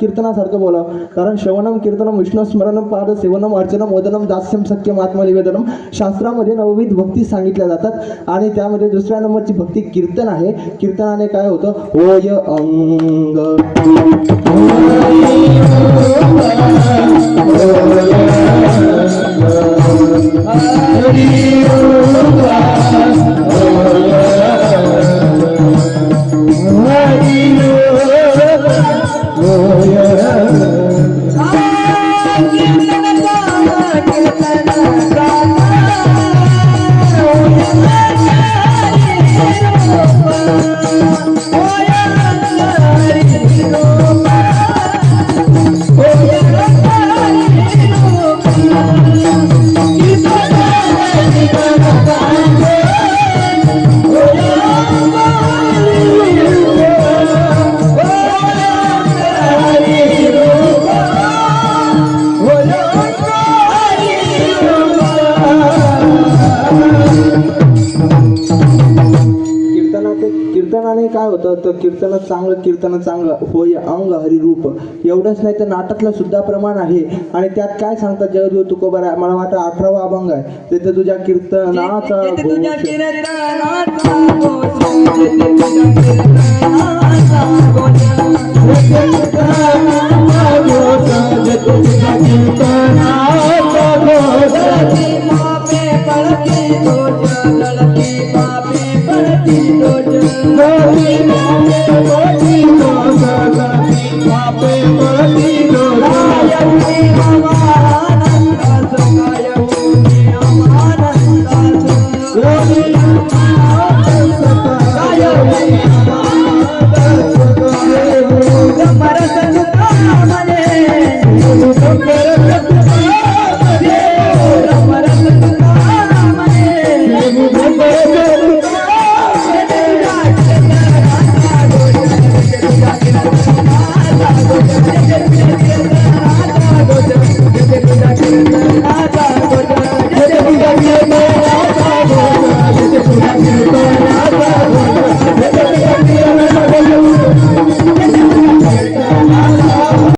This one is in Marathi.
कीर्तनासारखं बोलावं. कारण श्रवणम कीर्तनम विष्णू स्मरणम पाद सेवनम अर्चनम वदनम दास्यम सख्यम आत्मनिवेदनम शास्त्रामध्ये नवविध भक्ती सांगितल्या जातात आणि त्यामध्ये दुसऱ्या नंबरची भक्ती कीर्तन आहे. कीर्तनाने काय होतं? होय अंग कीर्तनाने काय होतं तर कीर्तन चांगलं होय अंग हरिरूप. एवढंच नाही तर नाटातलं सुद्धा प्रमाण आहे आणि त्यात काय सांगतात जगद्गुरु तुकोबा, मला वाटतं 18वा अभंग आहे. तिथे तुझ्या कीर्तनाचा Pape